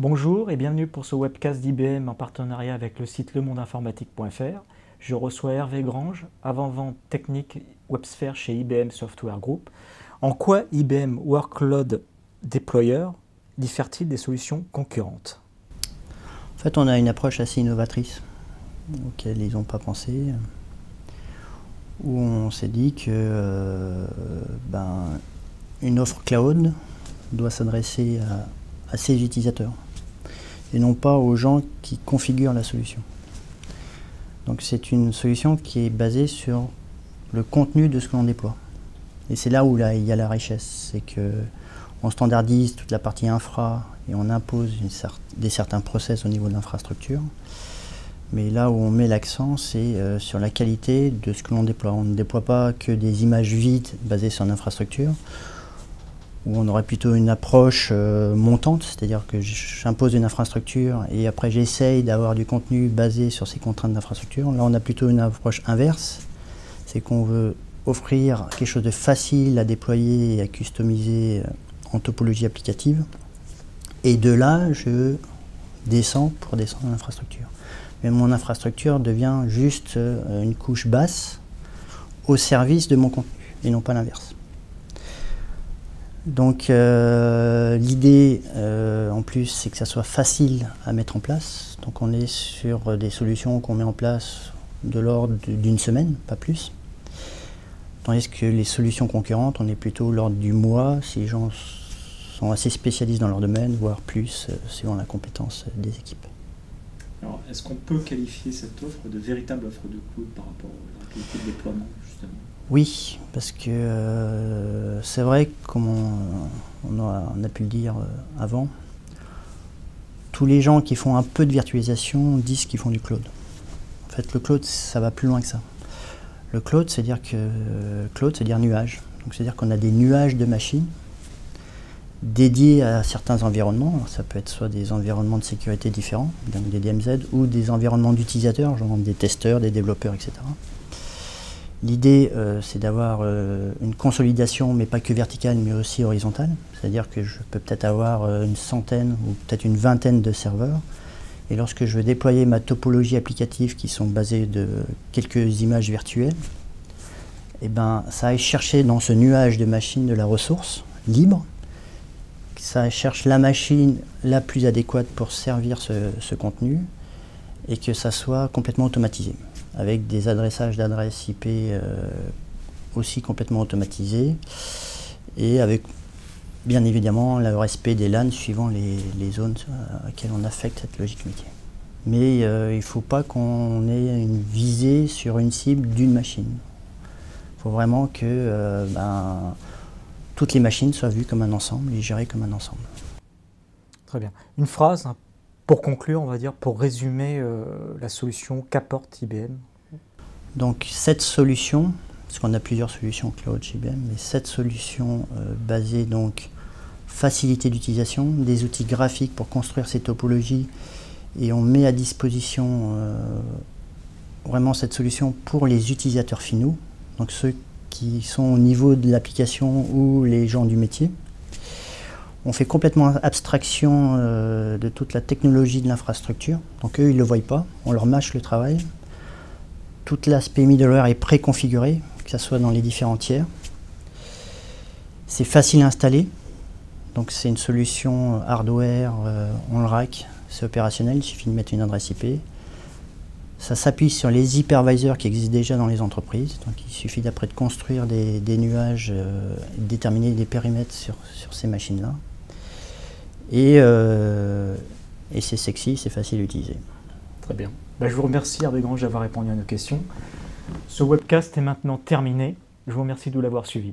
Bonjour et bienvenue pour ce webcast d'IBM en partenariat avec le site lemondeinformatique.fr. Je reçois Hervé Grange, avant-vente technique WebSphere chez IBM Software Group. En quoi IBM Workload Deployer diffère-t-il des solutions concurrentes? En fait, on a une approche assez innovatrice auquel ils n'ont pas pensé, où on s'est dit que une offre cloud doit s'adresser à ses utilisateurs et non pas aux gens qui configurent la solution. Donc c'est une solution qui est basée sur le contenu de ce que l'on déploie. Et c'est là où il y a la richesse, c'est qu'on standardise toute la partie infra et on impose certains process au niveau de l'infrastructure. Mais là où on met l'accent, c'est sur la qualité de ce que l'on déploie. On ne déploie pas que des images vides basées sur l'infrastructure, où on aurait plutôt une approche montante, c'est-à-dire que j'impose une infrastructure et après j'essaye d'avoir du contenu basé sur ces contraintes d'infrastructure. Là, on a plutôt une approche inverse, c'est qu'on veut offrir quelque chose de facile à déployer et à customiser en topologie applicative. Et de là, je descends pour descendre l'infrastructure. Mais mon infrastructure devient juste une couche basse au service de mon contenu et non pas l'inverse. Donc l'idée en plus, c'est que ça soit facile à mettre en place. Donc on est sur des solutions qu'on met en place de l'ordre d'une semaine, pas plus. Tandis que les solutions concurrentes, on est plutôt l'ordre du mois, si les gens sont assez spécialistes dans leur domaine, voire plus, selon la compétence des équipes. Alors, est-ce qu'on peut qualifier cette offre de véritable offre de cloud par rapport à la qualité de déploiement, justement? Oui, parce que c'est vrai, comme on a pu le dire avant, tous les gens qui font un peu de virtualisation disent qu'ils font du cloud. En fait, le cloud, ça va plus loin que ça. Le cloud, c'est dire nuage. Donc, c'est-à-dire qu'on a des nuages de machines dédiés à certains environnements. Alors, ça peut être soit des environnements de sécurité différents, donc des DMZ, ou des environnements d'utilisateurs, genre des testeurs, des développeurs, etc. L'idée, c'est d'avoir une consolidation, mais pas que verticale, mais aussi horizontale. C'est-à-dire que je peux peut-être avoir une centaine ou peut-être une vingtaine de serveurs. Et lorsque je veux déployer ma topologie applicative qui sont basées de quelques images virtuelles, eh ben, ça aille chercher dans ce nuage de machines de la ressource libre. Ça cherche la machine la plus adéquate pour servir ce contenu et que ça soit complètement automatisé, avec des adressages d'adresses IP aussi complètement automatisés et avec bien évidemment le respect des LAN suivant les zones à laquelle on affecte cette logique métier. Mais il ne faut pas qu'on ait une visée sur une cible d'une machine. Il faut vraiment que toutes les machines soient vues comme un ensemble et gérées comme un ensemble. Très bien. Une phrase pour conclure, on va dire, pour résumer la solution qu'apporte IBM. Donc cette solution, parce qu'on a plusieurs solutions cloud chez IBM, mais cette solution basée donc facilité d'utilisation, des outils graphiques pour construire ces topologies et on met à disposition vraiment cette solution pour les utilisateurs finaux, donc ceux qui sont au niveau de l'application ou les gens du métier. On fait complètement abstraction de toute la technologie de l'infrastructure, donc eux ils ne le voient pas, on leur mâche le travail. Tout l'aspect middleware est préconfiguré, que ce soit dans les différents tiers. C'est facile à installer, donc c'est une solution hardware, on le rack, c'est opérationnel, il suffit de mettre une adresse IP. Ça s'appuie sur les hypervisors qui existent déjà dans les entreprises, donc il suffit d'après de construire des nuages, et de déterminer des périmètres sur ces machines-là. Et c'est sexy, c'est facile à utiliser. Très bien. Je vous remercie Hervé Grange d'avoir répondu à nos questions. Ce webcast est maintenant terminé. Je vous remercie de l'avoir suivi.